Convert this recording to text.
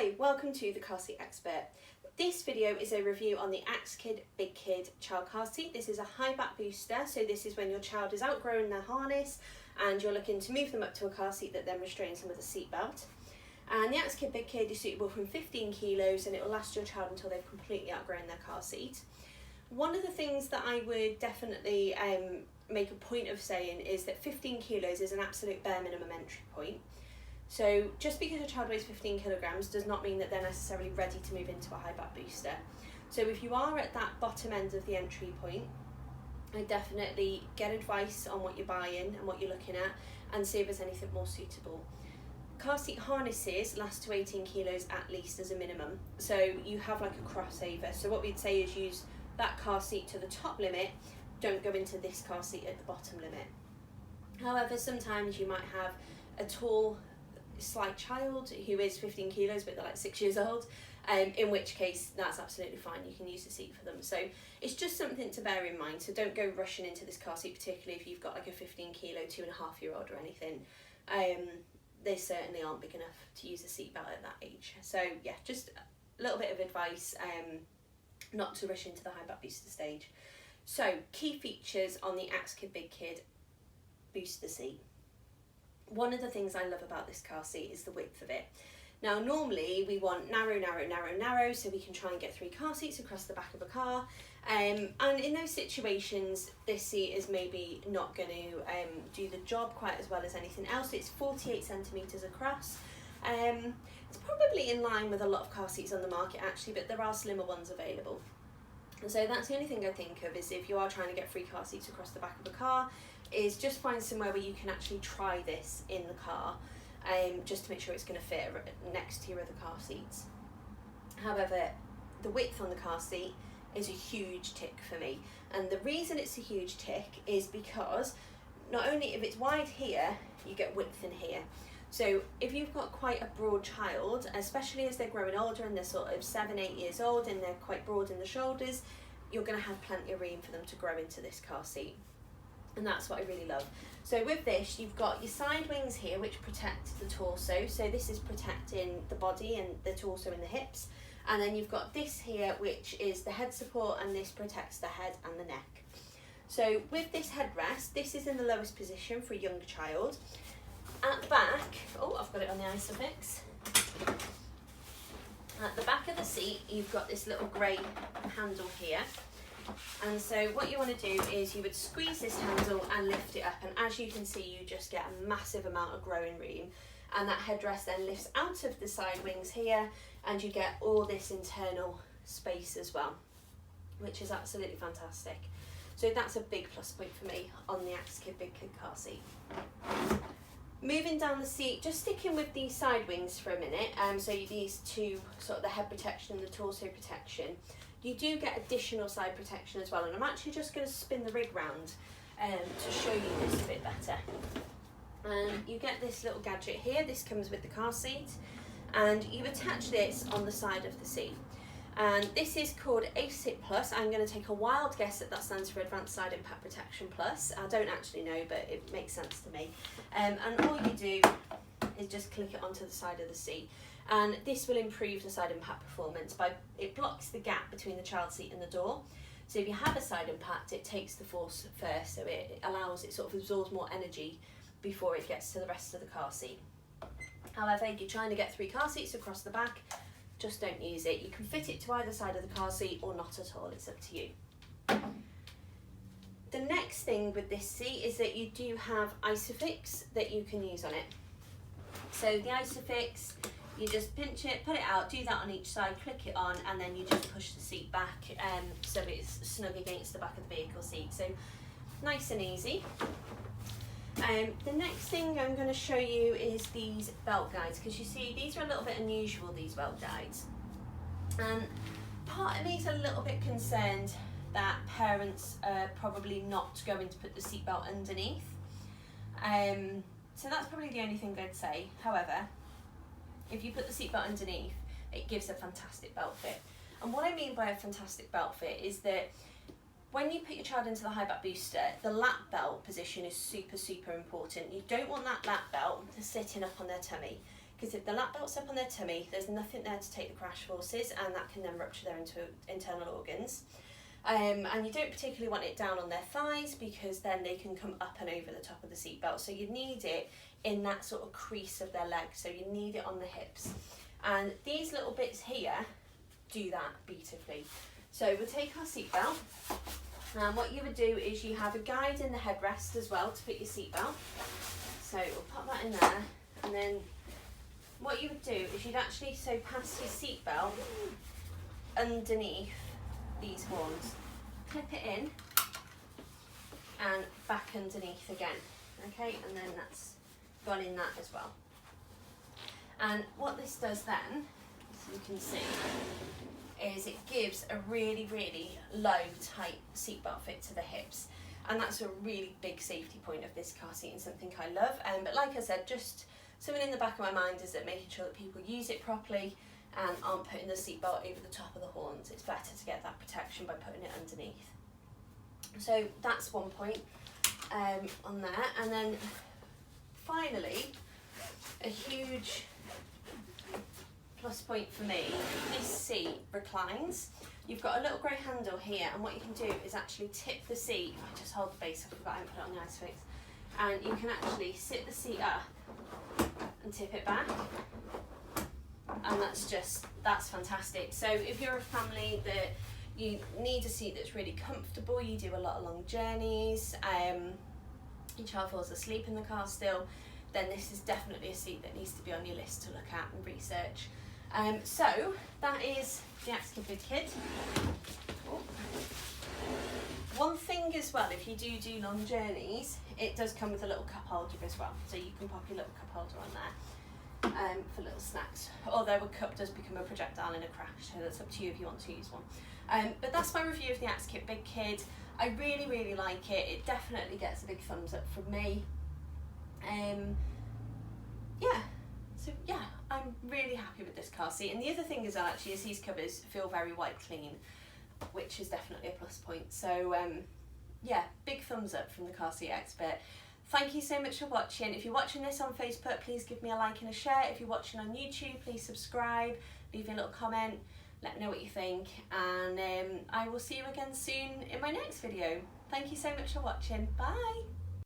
Hi, welcome to the Car Seat Expert. This video is a review on the Axkid BigKid child car seat. This is a high back booster, so this is when your child is outgrowing their harness and you're looking to move them up to a car seat that then restrains them with a seat belt. And the Axkid BigKid is suitable from 15 kilos and it will last your child until they've completely outgrown their car seat. One of the things that I would definitely make a point of saying is that 15 kilos is an absolute bare minimum entry point. So just because your child weighs 15 kilograms does not mean that they're necessarily ready to move into a high back booster. So if you are at that bottom end of the entry point, I definitely get advice on what you're buying and what you're looking at and see if there's anything more suitable. Car seat harnesses last to 18 kilos at least as a minimum. So you have like a crossover. So what we'd say is use that car seat to the top limit, don't go into this car seat at the bottom limit. However, sometimes you might have a tall, slight child who is 15 kilos but they're like 6 years old, in which case that's absolutely fine, you can use the seat for them. So it's just something to bear in mind, so don't go rushing into this car seat, particularly if you've got like a 15 kilo 2.5-year-old or anything. They certainly aren't big enough to use a seat belt at that age. So yeah, just a little bit of advice, not to rush into the high back booster stage. So key features on the Axkid BigKid booster seat. One of the things I love about this car seat is the width of it. Now normally we want narrow, narrow, narrow, narrow, so we can try and get 3 car seats across the back of a car. And in those situations, this seat is maybe not going to do the job quite as well as anything else. It's 48 centimetres across. It's probably in line with a lot of car seats on the market actually, but there are slimmer ones available. And so that's the only thing I think of, is if you are trying to get 3 car seats across the back of a car, is just find somewhere where you can actually try this in the car, just to make sure it's going to fit next to your other car seats. However, the width on the car seat is a huge tick for me, and the reason it's a huge tick is because not only if it's wide here, you get width in here. So if you've got quite a broad child, especially as they're growing older and they're sort of 7, 8 years old and they're quite broad in the shoulders, you're going to have plenty of room for them to grow into this car seat. And that's what I really love. So with this, you've got your side wings here which protect the torso, so this is protecting the body and the torso and the hips, and then you've got this here which is the head support, and this protects the head and the neck. So with this headrest, this is in the lowest position for a younger child. At the back, oh, I've got it on the Isofix. At the back of the seat, you've got this little grey handle here. And so what you want to do is you would squeeze this handle and lift it up, and as you can see, you just get a massive amount of growing room, and that headrest then lifts out of the side wings here and you get all this internal space as well, which is absolutely fantastic. So that's a big plus point for me on the Axkid BigKid car seat. Moving down the seat, just sticking with these side wings for a minute, so these two, sort of the head protection and the torso protection, you do get additional side protection as well, and I'm actually just going to spin the rig round to show you this a bit better. And you get this little gadget here, this comes with the car seat, and you attach this on the side of the seat. And this is called ASIP Plus. I'm going to take a wild guess that that stands for Advanced Side Impact Protection Plus. I don't actually know, but it makes sense to me. And all you do is just click it onto the side of the seat. And this will improve the side impact performance by, it blocks the gap between the child seat and the door. So if you have a side impact, it takes the force first, so it allows, it sort of absorbs more energy before it gets to the rest of the car seat. However, if you're trying to get 3 car seats across the back, just don't use it. You can fit it to either side of the car seat or not at all, it's up to you. The next thing with this seat is that you do have Isofix that you can use on it. So the Isofix, you just pinch it, put it out, do that on each side, click it on, and then you just push the seat back so it's snug against the back of the vehicle seat. So nice and easy. The next thing I'm going to show you is these belt guides, because you see these are a little bit unusual, these belt guides. And part of me is a little bit concerned that parents are probably not going to put the seatbelt underneath. So that's probably the only thing I'd say. However, if you put the seatbelt underneath, it gives a fantastic belt fit. And what I mean by a fantastic belt fit is that when you put your child into the high back booster, the lap belt position is super, super important. You don't want that lap belt sitting up on their tummy, because if the lap belt's up on their tummy, there's nothing there to take the crash forces, and that can then rupture their internal organs. And you don't particularly want it down on their thighs, because then they can come up and over the top of the seatbelt. So you need it in that sort of crease of their leg, so you need it on the hips. And these little bits here do that beautifully. So we'll take our seatbelt, and what you would do is you have a guide in the headrest as well to put your seatbelt. So we'll pop that in there, and then what you would do is you'd actually pass your seatbelt underneath these horns, clip it in and back underneath again, okay, and then that's gone in that as well. And what this does then, as you can see, is it gives a really, really low, tight seatbelt fit to the hips, and that's a really big safety point of this car seat and something I love. But like I said, just something in the back of my mind is that making sure that people use it properly and aren't putting the seatbelt over the top of the horns. It's better to get that protection by putting it underneath. So that's one point on there. And then finally, a huge plus point for me, this seat reclines. You've got a little grey handle here, and what you can do is actually tip the seat. I just hold the base, I forgot I put it on the Isofix. And you can actually sit the seat up and tip it back. And that's fantastic. So if you're a family that you need a seat that's really comfortable, you do a lot of long journeys, your child falls asleep in the car still, then this is definitely a seat that needs to be on your list to look at and research. So that is the Axkid BigKid. Oh. One thing as well, if you do long journeys, it does come with a little cup holder as well, so you can pop your little cup holder on there. For little snacks, although a cup does become a projectile in a crash, so that's up to you if you want to use one. But that's my review of the Axkid BigKid. I really, really like it. It definitely gets a big thumbs up from me. Yeah, I'm really happy with this car seat. And the other thing as well, actually, is these covers feel very wipe clean, which is definitely a plus point. So yeah, big thumbs up from the car seat expert. Thank you so much for watching. If you're watching this on Facebook, please give me a like and a share. If you're watching on YouTube, please subscribe, leave me a little comment, let me know what you think, and I will see you again soon in my next video. Thank you so much for watching. Bye.